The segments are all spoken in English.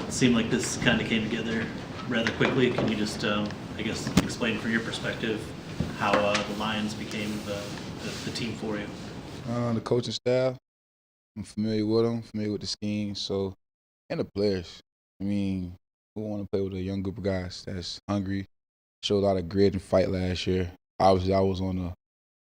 It seemed like this kind of came together rather quickly. Can you just, I guess, explain from your perspective how the Lions became the team for you? The coaching staff, I'm familiar with them, familiar with the scheme, and the players. I mean, who want to play with a young group of guys that's hungry, showed a lot of grit and fight last year. Obviously, I was on the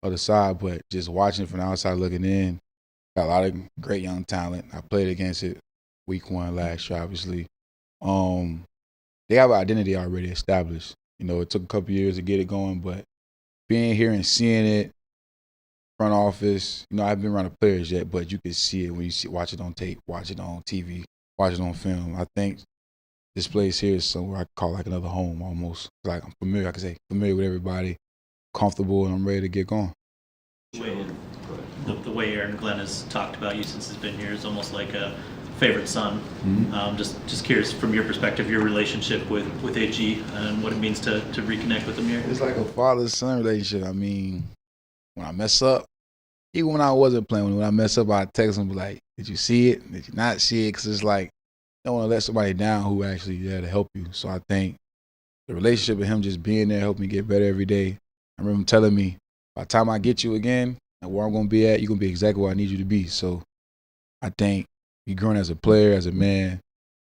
other side, but just watching from the outside looking in, got a lot of great young talent. I played against it week 1 last year, obviously. They have an identity already established. It took a couple years to get it going, but being here and seeing it, front office, I haven't been around the players yet, but you can see it when you watch it on tape, watch it on TV, watch it on film. I think this place here is somewhere I call like another home almost. Like I'm familiar, I can say, familiar with everybody, comfortable, and I'm ready to get going. The way Aaron Glenn has talked about you since he's been here is almost like a favorite son. Mm-hmm. Just curious from your perspective, your relationship with AG and what it means to reconnect with him here. It's like a father-son relationship. I mean, when I mess up, even when I wasn't playing, when I mess up, I text him like, "Did you see it? Did you not see it?" Because it's like you don't want to let somebody down who actually there to help you. So I think the relationship with him just being there helped me get better every day. I remember him telling me, by the time I get you again and where I'm going to be at, you're going to be exactly where I need you to be. So I think you growing as a player, as a man,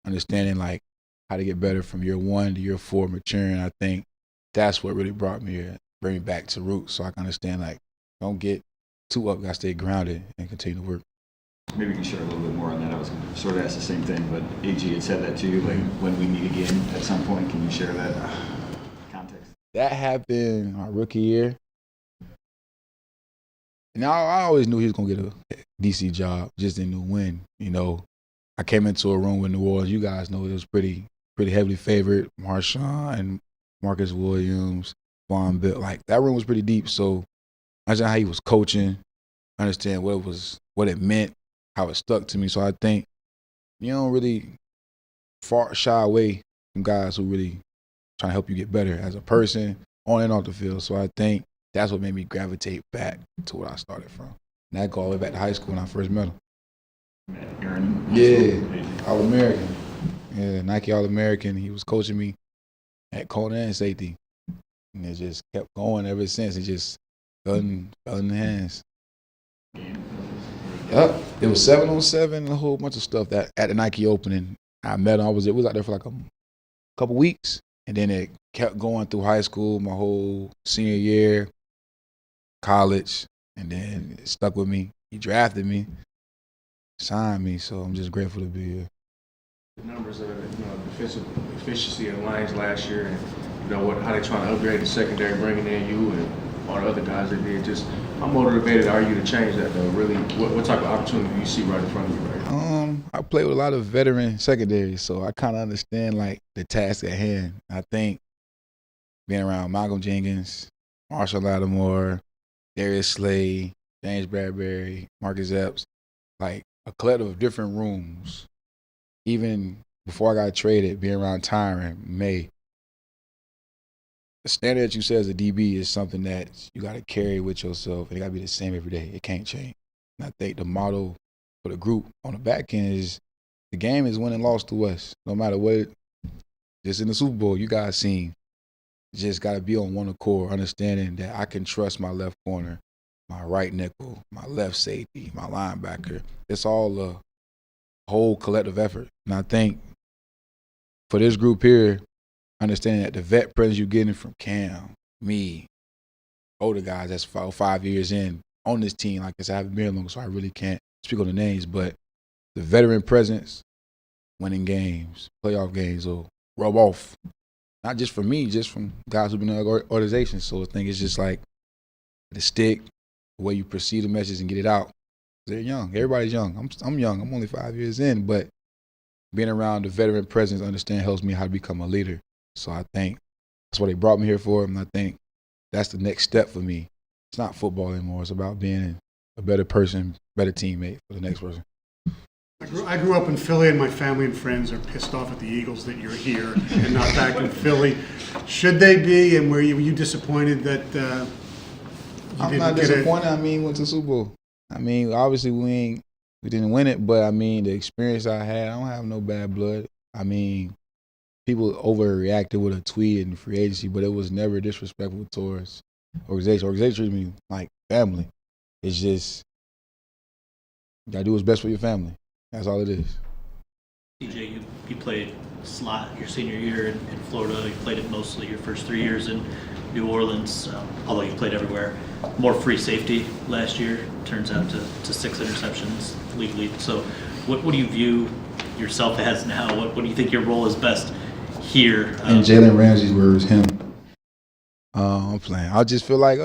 understanding like how to get better from year 1 to year 4, maturing. I think that's what really brought me here, bring me back to roots, so I can understand like don't get too up, gotta stay grounded and continue to work. Maybe you can share a little bit more on that. I was going to sort of ask the same thing, but AG had said that to you, like when we meet again at some point. Can you share that context? That happened my rookie year. And I always knew he was going to get a DC job, just didn't know when. I came into a room with New Orleans. You guys know it was pretty heavily favored. Marshawn and Marcus Williams, Von Bill. Like, that room was pretty deep. So I understand how he was coaching, understand what it meant, how it stuck to me. So I think you don't really shy away from guys who really trying to help you get better as a person on and off the field. So I think that's what made me gravitate back to where I started from. And that go all the way back to high school when I first met him. Aaron? Yeah, All-American. Yeah, Nike All-American. He was coaching me at corner and safety. And it just kept going ever since. It just fell in the hands. Yep. It was 7-on-7 and a whole bunch of stuff that at the Nike opening. I met him. It was out there for like a couple weeks. And then it kept going through high school, my whole senior year, college, and then it stuck with me. He drafted me, signed me, so I'm just grateful to be here. The numbers of defensive efficiency of the Lions last year, and how they trying to upgrade the secondary, bringing in you and all the other guys that did. Just how motivated are you to change that though? Really, what type of opportunity do you see right in front of you right now? I play with a lot of veteran secondaries, so I kind of understand like the task at hand. I think being around Malcolm Jenkins, Marshall Lattimore, Darius Slay, James Bradbury, Marcus Epps, like a collective of different rooms. Even before I got traded, being around Tyron, May, the standard that you set as a DB is something that you got to carry with yourself, and it got to be the same every day. It can't change. And I think the motto for the group on the back end is the game is win and lost to us. No matter what, just in the Super Bowl, you guys seen. You just got to be on one accord, understanding that I can trust my left corner, my right nickel, my left safety, my linebacker. It's all a whole collective effort. And I think for this group here, understanding that the vet presence you're getting from Cam, me, older guys that's 5 years in on this team, like I said, I haven't been long, so I really can't speak on the names, but the veteran presence, winning games, playoff games will rub off. Not just from me, just from guys who've been in other organizations. So I think it's just like the stick, the way you perceive the message and get it out. They're young. Everybody's young. I'm young. I'm only 5 years in, but being around the veteran presence, understand helps me how to become a leader. So I think that's what they brought me here for, and I think that's the next step for me. It's not football anymore. It's about being a better person, better teammate for the next person. I grew up in Philly, and my family and friends are pissed off at the Eagles that you're here and not back in Philly. Should they be, and were you disappointed that you I'm not disappointed. I mean, went to the Super Bowl. I mean, obviously we didn't win it, but I mean, the experience I had, I don't have no bad blood. I mean, people overreacted with a tweet in free agency, but it was never disrespectful towards organization. Organization treated me like family. It's just, you gotta do what's best for your family. That's all it is. TJ, you played slot your senior year in Florida. You played it mostly your first 3 years in New Orleans, although you played everywhere. More free safety last year, turns out to 6 interceptions league lead. So what do you view yourself as now? What do you think your role is best here? In Jalen Ramsey's words, him. I'm playing. I just feel like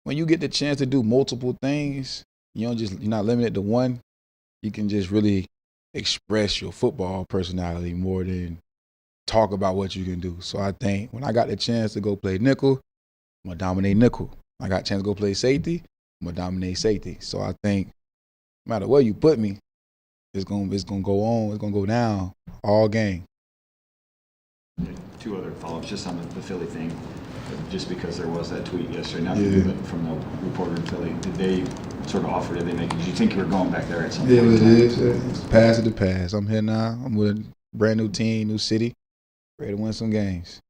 when you get the chance to do multiple things, you're not limited to one. You can just really express your football personality more than talk about what you can do. So I think when I got the chance to go play nickel, I'm gonna dominate nickel. I got a chance to go play safety, I'm gonna dominate safety. So I think no matter where you put me, it's gonna go on, it's gonna go down all game. Two other follow-ups just on the Philly thing. Just because there was that tweet yesterday, not from you, but from the reporter in Philly, did they sort of offer, did they make it? Did you think you were going back there at some point? Yeah, it is. It's pass of the past. I'm here now. I'm with a brand new team, new city, ready to win some games.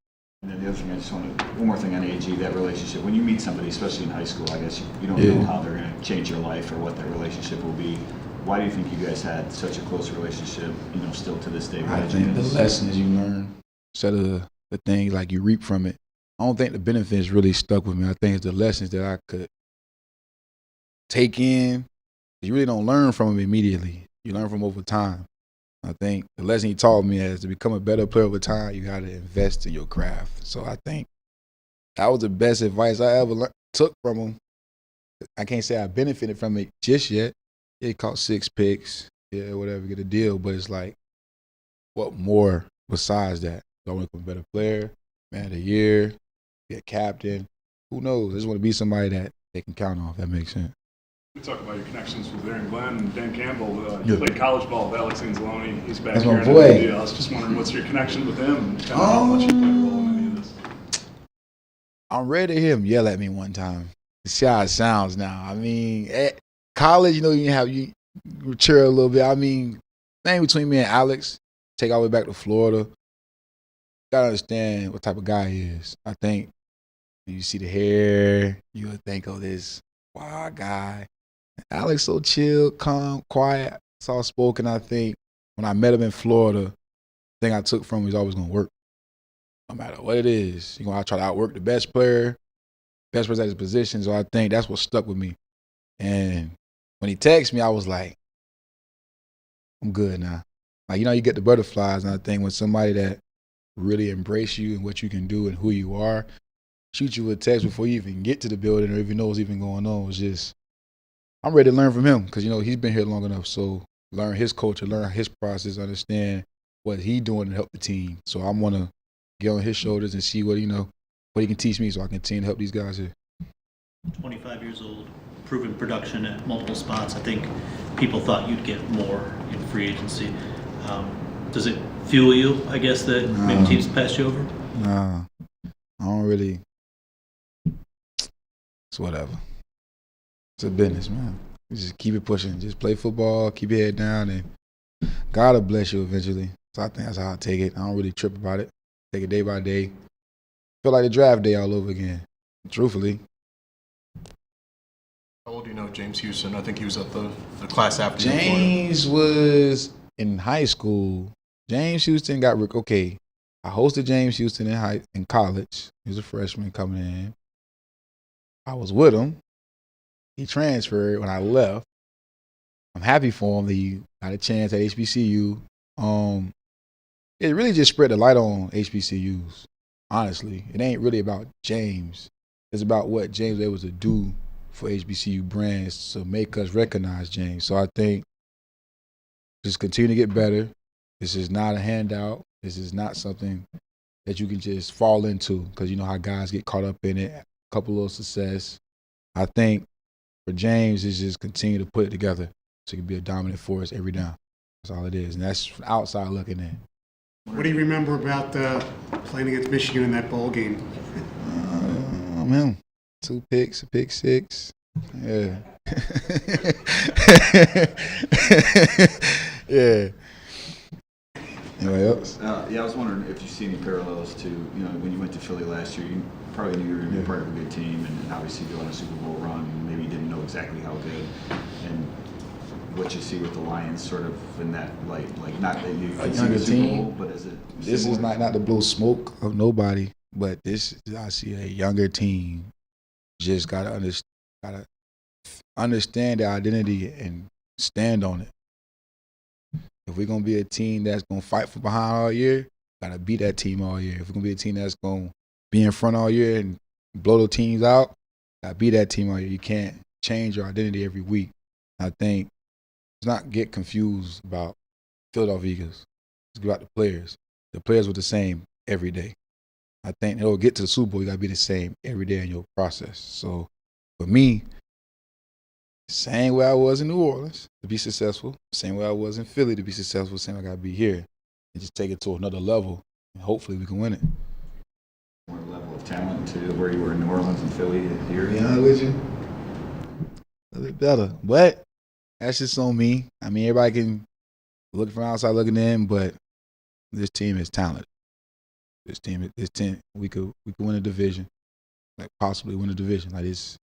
And then the other thing, I just wanted, one more thing on AG, that relationship. When you meet somebody, especially in high school, I guess you don't know how they're going to change your life or what that relationship will be. Why do you think you guys had such a close relationship, still to this day? I think the lessons you learn, instead of the things like you reap from it, I don't think the benefits really stuck with me. I think it's the lessons that I could take in. You really don't learn from them immediately. You learn from over time. I think the lesson he taught me is to become a better player over time, you got to invest in your craft. So I think that was the best advice I ever took from him. I can't say I benefited from it just yet. He caught 6 picks, whatever, get a deal. But it's like, what more besides that? Do I want to become a better player, man of the year, be a captain? Who knows? I just want to be somebody that they can count on, if that makes sense. You talk about your connections with Aaron Glenn and Dan Campbell. You played college ball with Alex Anzalone. He's back That's here my in boy. India. I was just wondering, what's your connection with him and kind of how much you played a role in any of this? I'm ready to hear him yell at me one time. See how it sounds now. I mean, at college, you mature a little bit. I mean, thing between me and Alex, take all the way back to Florida, gotta understand what type of guy he is. I think when you see the hair, you would think, oh, this wild guy. Alex so chill, calm, quiet, soft-spoken. I think when I met him in Florida, the thing I took from him is always going to work. No matter what it is, you're going to try to outwork the best player at his position. So I think that's what stuck with me. And when he texted me, I was like, I'm good now. Like, you get the butterflies. And I think when somebody that really embrace you and what you can do and who you are, shoot you a text before you even get to the building or even know what's even going on, it's just, I'm ready to learn from him because, he's been here long enough. So learn his culture, learn his process, understand what he's doing to help the team. So I want to get on his shoulders and see what he can teach me so I can continue to help these guys here. 25 years old, proven production at multiple spots. I think people thought you'd get more in free agency. Does it fuel you, I guess, that maybe teams pass you over? Nah, I don't really. It's whatever. It's a business, man. You just keep it pushing. Just play football, keep your head down, and God will bless you eventually. So I think that's how I take it. I don't really trip about it. Take it day by day. Feel like the draft day all over again, truthfully. How old do you know James Houston? I think he was at the class after James was in high school. James Houston got okay. I hosted James Houston in college. He was a freshman coming in. I was with him. He transferred when I left. I'm happy for him that he got a chance at HBCU. It really just spread the light on HBCUs. Honestly, it ain't really about James. It's about what James was able to do for HBCU brands to make us recognize James. So I think just continue to get better. This is not a handout. This is not something that you can just fall into because you know how guys get caught up in it. A couple of success. I think for James is just continue to put it together so he can be a dominant force every down. That's all it is. And that's from outside looking in. What do you remember about playing against Michigan in that bowl game? Man, 2 picks, a pick 6. Yeah. Yeah. Anybody else? Yeah, I was wondering if you see any parallels to, when you went to Philly last year, you probably knew you were going to be part of a good team, and obviously go on a Super Bowl run, and maybe you didn't know exactly how good. And what you see with the Lions sort of in that light, like not that you can see younger the Super team? Bowl, but is it This is similar? not to blow smoke of nobody, but I see a younger team just gotta understand their identity and stand on it. If we're gonna be a team that's gonna fight from behind all year, gotta beat that team all year. If we're gonna be a team that's gonna be in front all year and blow the teams out, gotta beat that team all year. You can't change your identity every week. I think let's not get confused about Philadelphia Eagles. It's about the players. The players were the same every day. I think it'll get to the Super Bowl, you gotta be the same every day in your process. So for me, same way I was in New Orleans to be successful, same way I was in Philly to be successful, same way I gotta be here and just take it to another level, and hopefully we can win it. More level of talent to where you were in New Orleans and Philly here? To be honest with you, a little bit better, but that's just on me. I mean, everybody can look from outside looking in, but this team is talented. This team, we could win a division, like possibly win a division. Like this,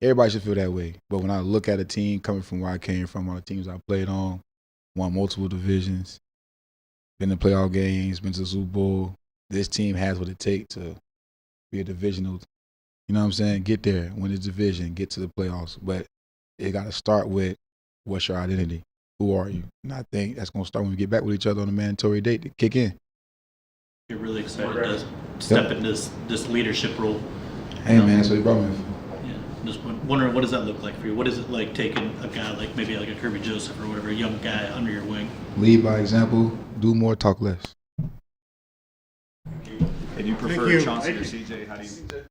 everybody should feel that way. But when I look at a team coming from where I came from, all the teams I played on, won multiple divisions, been to playoff games, been to the Super Bowl. This team has what it takes to be a divisional. You know what I'm saying? Get there, win the division, get to the playoffs. But it got to start with what's your identity? Who are you? And I think that's going to start when we get back with each other on a mandatory date to kick in. You're really excited to step into this leadership role. Hey, man, that's what you brought me. Yeah, just wondering, what does that look like for you? What is it like taking a guy like maybe like a Kirby Joseph or whatever, a young guy under your wing? Lead by example, do more, talk less. And you prefer you. Chauncey or CJ? How do you?